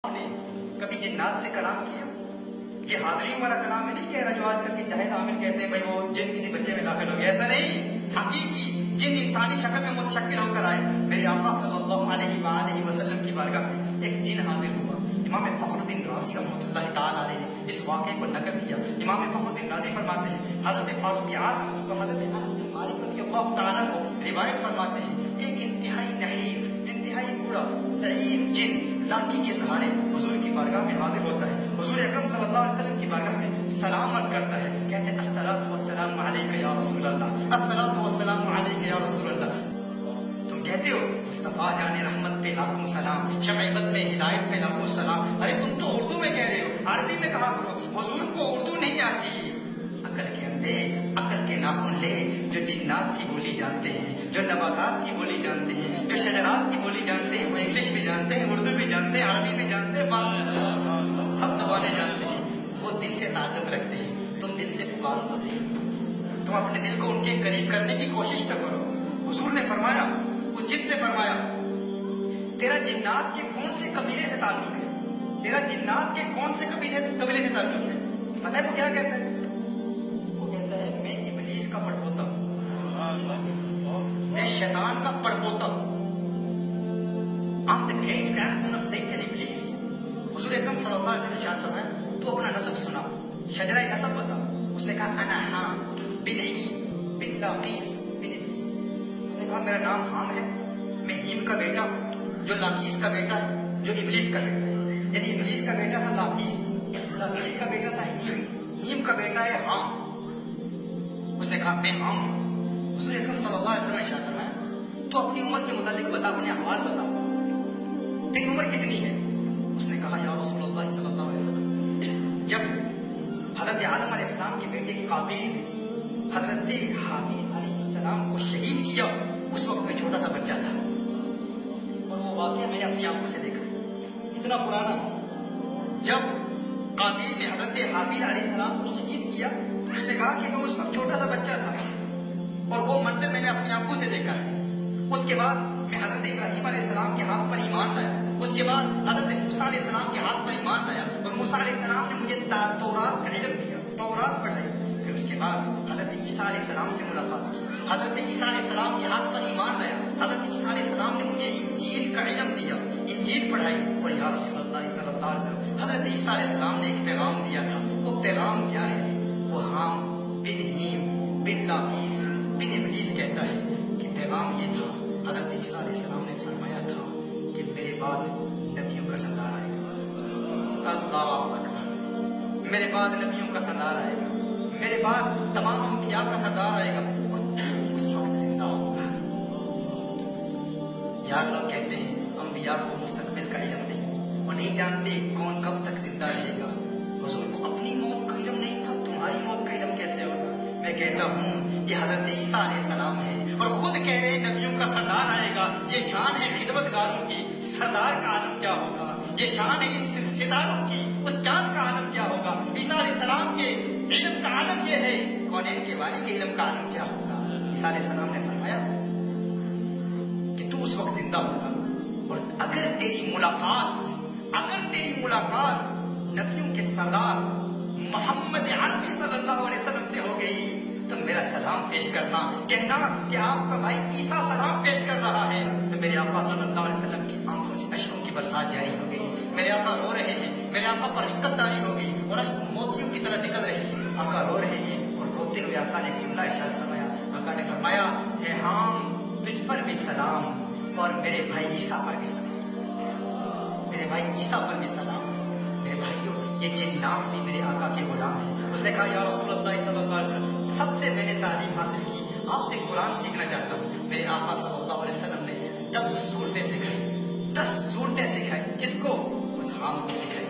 نے کبھی جنات سے کلام کیا؟ یہ حاضرین والا کلام میں نہیں کہہ رہا جو آج کل کے جاہل عامل کہتے ہیں بھائی وہ جن کسی بچے میں داخل ہو گیا. ایسا نہیں، حقیقی جن انسانی شکل میں متشکل ہو کر آئے. میرے آقا صلی اللہ علیہ وآلہ وسلم کی بارگاہ میں ایک جن حاضر ہوا. امام فخر الدین رازی رحمۃ اللہ تعالیٰ علیہ نے اس واقعے کو نقل کیا. امام فخر الدین رازی فرماتے ہیں حضرت فاروق اعظم و حضرت انس بن مالک رضی اللہ تعالیٰ عنہ روایت فرماتے ہیں ایک انتہائی نحیف، انتہائی برا، ضعیف جن لاٹھی کے سہارے حضور کی بارگاہ میں حاضر ہوتا ہے. حضور اکرم صلی اللہ علیہ وسلم کی بارگاہ میں سلام عرض کرتا ہے، کہتے ہیں الصلاۃ والسلام علیک یا رسول اللہ، الصلاۃ والسلام علیک یا رسول اللہ. تم کہتے ہو مصطفیٰ جان رحمت پہ لاکھوں سلام، شمع بزم ہدایت پہ لاکھوں سلام. ارے تم تو اردو میں کہہ رہے ہو، عربی میں کہا کرو. حضور کو اردو نہیں آتی. عقل کے اندھے، عقل کے ناخن لے جو جنات کی بولی جانتے ہیں، جو نباتات کی بولی جانتے ہیں، جو شجرات کی بولی جانتے ہیں، وہ انگلش بھی جانتے ہیں، اردو بھی جانتے ہیں، عربی بھی جانتے ہیں، سب زبانیں جانتے ہیں. وہ دل سے تعلق رکھتے ہیں. تم دل سے پکارو تو صحیح، تم اپنے دل کو ان کے قریب کرنے کی کوشش تو کرو. حضور نے فرمایا، اس جن سے فرمایا تیرا جنات کے کون سے قبیلے سے تعلق ہے؟ تیرا جنات کے کون سے قبیلے سے تعلق ہے؟ پتہ ہے وہ کیا کہتا ہے؟ وہ کہتا ہے میں ابلیس کا پڑپوتا ہوں، میں شیطان کا پڑپوتا ہوں. I'm the great grandson of Satan Iblis. حضور اکرم صلی اللہ علیہ وسلم نے ارشاد فرمایا تو اپنا نسب سنا، شجرہ نسب بتا. اس نے کہا انا حام بن ہی بن لاقیس بن ابلیس. اس نے کہا میرا نام حام ہے، میں ہیم کا بیٹا ہوں جو لاقیس کا بیٹا ہے، جو ابلیس کا بیٹا ہے. یعنی ابلیس کا بیٹا تھا لاقیس، لاقیس کا بیٹا تھا ہیم کا بیٹا ہے حام. اس نے کہا میں حام. حضور اکرم صلی اللہ علیہ وسلم نے ارشاد فرمایا تو اپنی عمر کے متعلق بتا، اپنے احوال بتا، تیری عمر کتنی ہے؟ اس نے کہا یا رسول اللہ صلی اللہ علیہ وسلم جب حضرت آدم علیہ السلام کے بیٹے قابیل حضرت حابیل علیہ السلام کو شہید کیا اس وقت میں چھوٹا سا بچہ تھا. اور وہ واقعہ میں نے اپنی آنکھوں سے دیکھا، اتنا پرانا. جب قابیل نے حضرت حابیل علیہ السلام کو شہید کیا تو اس نے کہا کہ میں اس وقت چھوٹا سا بچہ تھا اور وہ منظر میں نے اپنی آنکھوں سے دیکھا ہے. اس کے بعد میں حضرت ابراہیم علیہ السلام کے ہاتھ پر ایمان لایا. اس کے بعد حضرت موسیٰ علیہ السلام کے ہاتھ پر ایمان لایا اور موسیٰ علیہ السلام نے مجھے تورات کا علم دیا، تورات پڑھائی. پھر اس کے بعد حضرت عیسیٰ علیہ السلام سے ملاقات کی، حضرت عیسیٰ علیہ السلام کے ہاتھ پر ایمان لایا. حضرت عیسیٰ علیہ السلام نے مجھے انجیل کا علم دیا، انجیل پڑھائی. اور یا رسول اللہ صلی اللہ علیہ وسلم حضرت عیسیٰ علیہ السلام نے ایک پیغام دیا تھا. وہ پیغام کیا ہے؟ وہ حام بن ہیم بن لاقیس بن ابلیس کہتا ہے کہ پیغام یہ تھا، حضرت عیسیٰ علیہ السلام نے فرمایا تھا کہ میرے بعد نبیوں کا سردار آئے گا. اللہ اکبر. میرے بعد نبیوں کا سردار آئے گا، میرے بعد تمام انبیاء کا سردار آئے گا اور تو اس وقت زندہ ہوگا. یار لوگ کہتے ہیں انبیاء کو مستقبل کا علم نہیں، وہ نہیں جانتے کون کب تک زندہ رہے گا. حضور کو اپنی موت کا علم نہیں تھا، تمہاری موت کا علم کیسے ہوگا؟ میں کہتا ہوں یہ حضرت عیسیٰ علیہ السلام ہے اور خود کہہ رہے نبیوں کا سردار آئے گا. یہ شان ہے خدمتگاروں کی، سردار کا عالم کیا ہوگا؟ یہ شان ہے اس ستاروں کی، اس چاند کا عالم کیا ہوگا؟ عیسیٰ علیہ السلام کے علم کا عالم یہ ہے، کونین کے والی کے علم کا عالم کیا ہوگا؟ عیسیٰ علیہ السلام نے فرمایا کہ تو اس وقت زندہ ہوگا اور اگر تیری ملاقات نبیوں کے سردار محمد عربی صلی اللہ علیہ وسلم سے ہو گئی تو میرا سلام پیش کرنا، کہنا کہ آپ کا بھائی عیسیٰ سلام پیش کر رہا ہے. تو میرے آقا صلی اللہ علیہ وسلم کی آنکھوں سے اشکوں کی برسات جاری ہو گئی. میرے آقا رو رہے ہیں، میرے آقا پر رقت داری ہو گئی اور اشک موتیوں کی طرح نکل رہے ہیں. آقا رو رہے ہیں اور روتے ہوئے آقا نے ایک جملہ ارشاد فرمایا. آقا نے فرمایا ہے حام تجھ پر بھی سلام اور میرے بھائی عیسیٰ پر بھی سلام، میرے بھائی عیسیٰ پر بھی سلام. میرے بھائیوں یہ جنات بھی میرے آقا کے غلام ہیں. اس نے کہا یا رسول اللہ صلی اللہ علیہ وسلم سب سے میں نے تعلیم حاصل کی، آپ سے قرآن سیکھنا چاہتا ہوں. میرے آقا صلی اللہ علیہ وسلم نے 10 صورتیں سکھائی، 10 صورتیں سکھائی. کس کو؟ اس حام کو سکھائی.